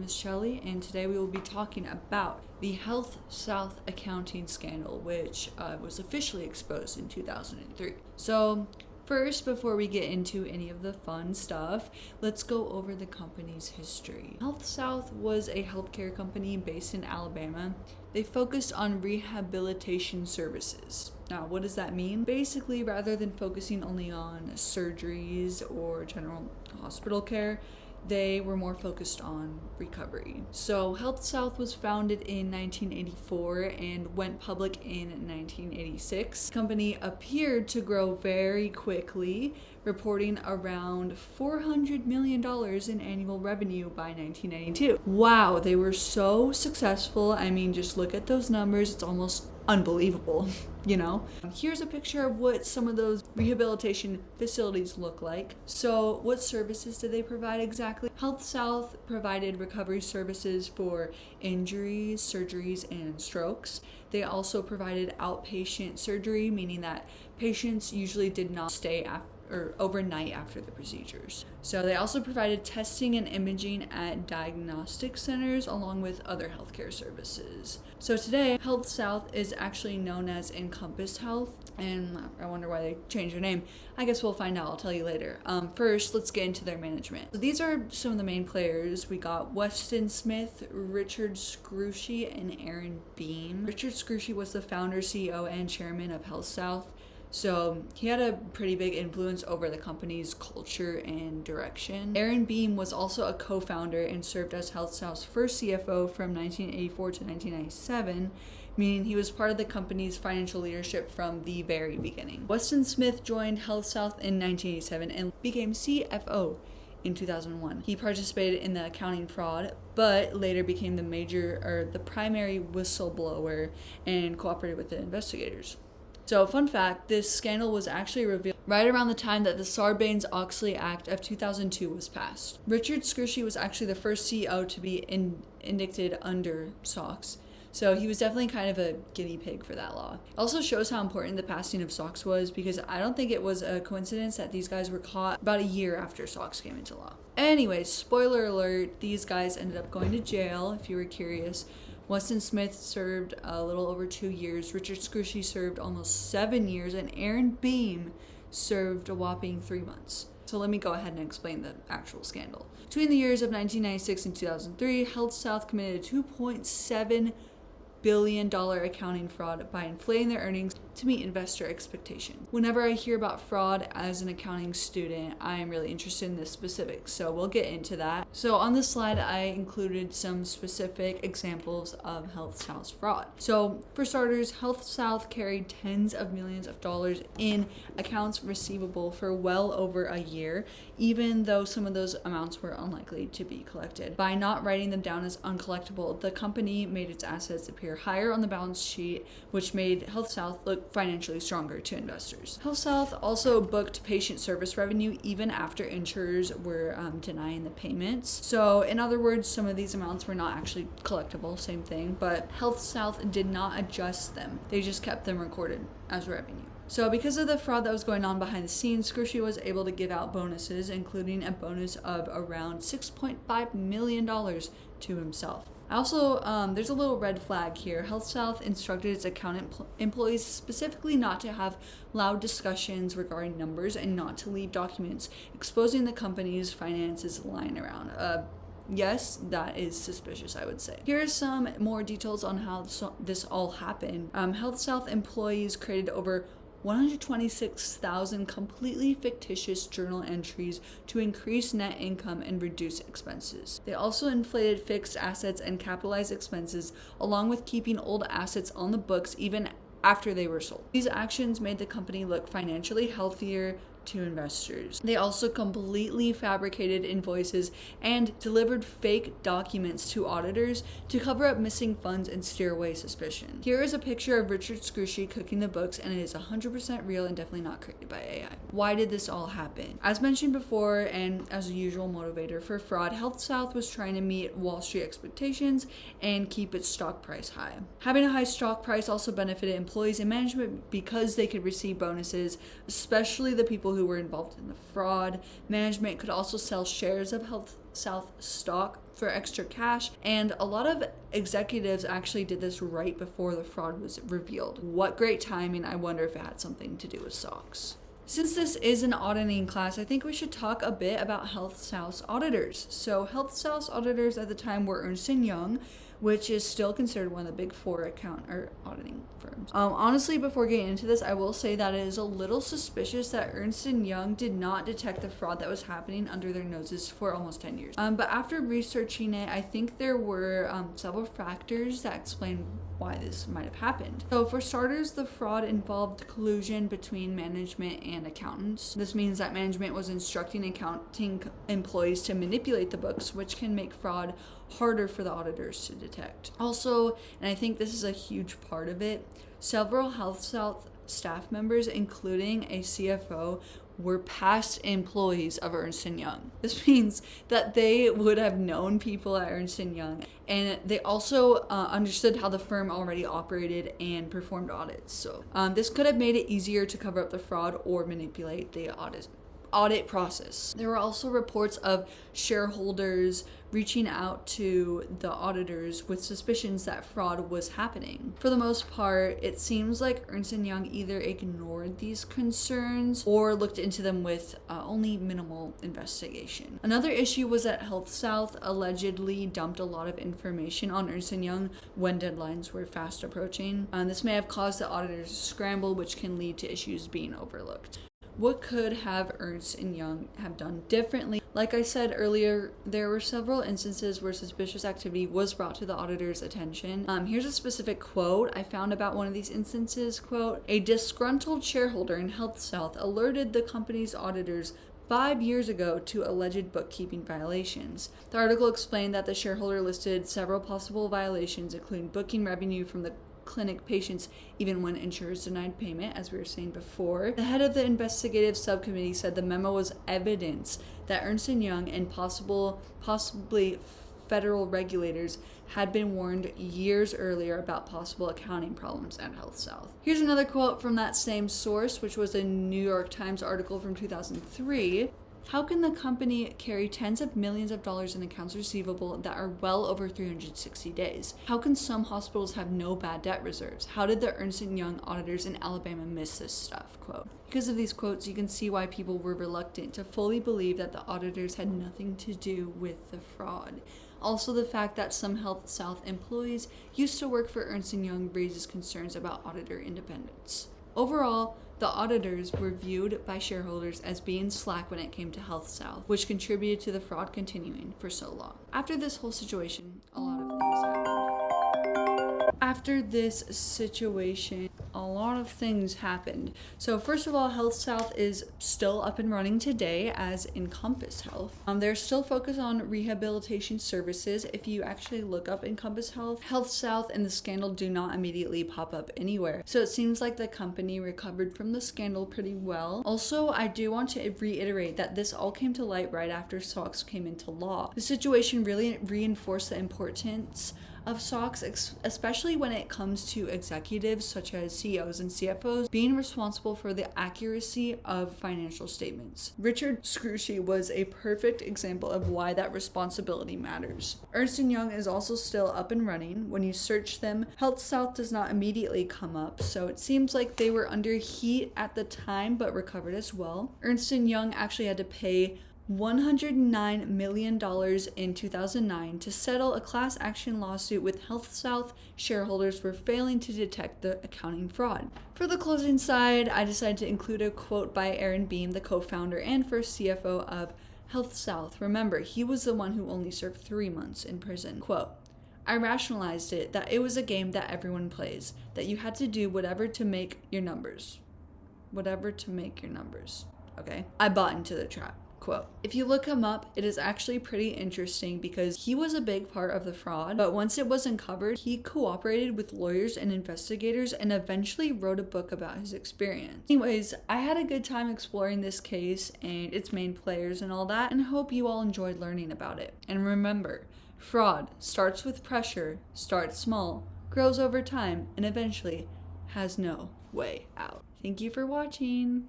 name is Shelly, and today we will be talking about the HealthSouth accounting scandal, which was officially exposed in 2003. So first, before we get into any of the fun stuff, let's go over the company's history. HealthSouth was a healthcare company based in Alabama. They focused on rehabilitation services. Now, what does that mean? Basically, rather than focusing only on surgeries or general hospital care, they were more focused on recovery. So HealthSouth was founded in 1984 and went public in 1986. The company appeared to grow very quickly, reporting around $400 million in annual revenue by 1992. Wow, they were so successful. I mean, just look at those numbers. It's almost unbelievable, you know? Here's a picture of what some of those rehabilitation facilities look like. So what services did they provide exactly? HealthSouth provided recovery services for injuries, surgeries, and strokes. They also provided outpatient surgery, meaning that patients usually did not stay overnight after the procedures. So they also provided testing and imaging at diagnostic centers along with other healthcare services. So today, HealthSouth is actually known as Encompass Health, and I wonder why they changed their name. I guess we'll find out. I'll tell you later. First, let's get into their management. So these are some of the main players. We got Weston Smith, Richard Scrushy, and Aaron Beam. Richard Scrushy was the founder, CEO, and chairman of HealthSouth. So he had a pretty big influence over the company's culture and direction. Aaron Beam was also a co-founder and served as HealthSouth's first CFO from 1984 to 1997, meaning he was part of the company's financial leadership from the very beginning. Weston Smith joined HealthSouth in 1987 and became CFO in 2001. He participated in the accounting fraud, but later became the primary whistleblower and cooperated with the investigators. So, fun fact, this scandal was actually revealed right around the time that the Sarbanes-Oxley Act of 2002 was passed. Richard Scrushy was actually the first CEO to be indicted under SOX. So he was definitely kind of a guinea pig for that law. It also shows how important the passing of SOX was, because I don't think it was a coincidence that these guys were caught about a year after SOX came into law. Anyways, spoiler alert, these guys ended up going to jail, if you were curious. Weston Smith served a little over 2 years, Richard Scrushy served almost 7 years, and Aaron Beam served a whopping 3 months. So let me go ahead and explain the actual scandal. Between the years of 1996 and 2003, HealthSouth committed a $2.7 billion accounting fraud by inflating their earnings to meet investor expectations. Whenever I hear about fraud as an accounting student, I am really interested in the specifics, so we'll get into that. So on this slide, I included some specific examples of HealthSouth's fraud. So for starters, HealthSouth carried tens of millions of dollars in accounts receivable for well over a year, even though some of those amounts were unlikely to be collected. By not writing them down as uncollectible, the company made its assets appear higher on the balance sheet, which made HealthSouth look financially stronger to investors. HealthSouth also booked patient service revenue even after insurers were denying the payments. So in other words, some of these amounts were not actually collectible, same thing, but HealthSouth did not adjust them. They just kept them recorded as revenue. So because of the fraud that was going on behind the scenes, Scrushy was able to give out bonuses, including a bonus of around $6.5 million to himself. Also, there's a little red flag here. HealthSouth instructed its accountant employees specifically not to have loud discussions regarding numbers and not to leave documents exposing the company's finances lying around. Yes, that is suspicious, I would say. Here are some more details on how this all happened. HealthSouth employees created over 126,000 completely fictitious journal entries to increase net income and reduce expenses. They also inflated fixed assets and capitalized expenses, along with keeping old assets on the books even after they were sold. These actions made the company look financially healthier to investors. They also completely fabricated invoices and delivered fake documents to auditors to cover up missing funds and steer away suspicion. Here is a picture of Richard Scrushy cooking the books, and it is 100% real and definitely not created by AI. Why did this all happen? As mentioned before, and as a usual motivator for fraud, HealthSouth was trying to meet Wall Street expectations and keep its stock price high. Having a high stock price also benefited employees and management because they could receive bonuses, especially the people who were involved in the fraud. Management could also sell shares of HealthSouth stock for extra cash, and a lot of executives actually did this right before the fraud was revealed. What great timing. I wonder if it had something to do with stocks. Since this is an auditing class, I think we should talk a bit about HealthSouth's auditors. So HealthSouth's auditors at the time were Ernst & Young, which is still considered one of the big four auditing firms. Honestly, before getting into this, I will say that it is a little suspicious that Ernst & Young did not detect the fraud that was happening under their noses for almost 10 years. But after researching it, I think there were several factors that explain why this might have happened. So for starters, the fraud involved collusion between management and accountants. This means that management was instructing accounting employees to manipulate the books, which can make fraud harder for the auditors to detect. Also, and I think this is a huge part of it, several HealthSouth staff members, including a CFO, were past employees of Ernst & Young. This means that they would have known people at Ernst & Young, and they also understood how the firm already operated and performed audits. So this could have made it easier to cover up the fraud or manipulate the audit process. There were also reports of shareholders reaching out to the auditors with suspicions that fraud was happening. For the most part, it seems like Ernst & Young either ignored these concerns or looked into them with only minimal investigation. Another issue was that HealthSouth allegedly dumped a lot of information on Ernst & Young when deadlines were fast approaching. This may have caused the auditors to scramble, which can lead to issues being overlooked. What could have Ernst & Young have done differently? Like I said earlier, there were several instances where suspicious activity was brought to the auditor's attention. Here's a specific quote I found about one of these instances. Quote, "A disgruntled shareholder in HealthSouth alerted the company's auditors 5 years ago to alleged bookkeeping violations." The article explained that the shareholder listed several possible violations, including booking revenue from the clinic patients even when insurers denied payment, as we were saying before. The head of the investigative subcommittee said the memo was evidence that Ernst & Young and possibly federal regulators had been warned years earlier about possible accounting problems at HealthSouth. Here's another quote from that same source, which was a New York Times article from 2003. "How can the company carry tens of millions of dollars in accounts receivable that are well over 360 days? How can some hospitals have no bad debt reserves? How did the Ernst & Young auditors in Alabama miss this stuff?" Quote. Because of these quotes, you can see why people were reluctant to fully believe that the auditors had nothing to do with the fraud. Also, the fact that some HealthSouth employees used to work for Ernst & Young raises concerns about auditor independence. Overall, the auditors were viewed by shareholders as being slack when it came to HealthSouth, which contributed to the fraud continuing for so long. After this whole situation, a lot of things happened. So first of all, HealthSouth is still up and running today as Encompass Health. They're still focused on rehabilitation services. If you actually look up Encompass Health, HealthSouth and the scandal do not immediately pop up anywhere. So it seems like the company recovered from the scandal pretty well. Also, I do want to reiterate that this all came to light right after SOX came into law. The situation really reinforced the importance of SOX, especially when it comes to executives such as CEOs and CFOs being responsible for the accuracy of financial statements. Richard Scrushy was a perfect example of why that responsibility matters. Ernst & Young is also still up and running. When you search them, HealthSouth does not immediately come up, so it seems like they were under heat at the time but recovered as well. Ernst & Young actually had to pay $109 million in 2009 to settle a class action lawsuit with HealthSouth shareholders for failing to detect the accounting fraud. For the closing side, I decided to include a quote by Aaron Beam, the co-founder and first CFO of HealthSouth. Remember, he was the one who only served 3 months in prison. Quote, "I rationalized it, that it was a game that everyone plays, that you had to do whatever to make your numbers. Okay? I bought into the trap." Quote. If you look him up, it is actually pretty interesting because he was a big part of the fraud, but once it was uncovered, he cooperated with lawyers and investigators and eventually wrote a book about his experience. Anyways, I had a good time exploring this case and its main players and all that, and hope you all enjoyed learning about it. And remember, fraud starts with pressure, starts small, grows over time, and eventually has no way out. Thank you for watching.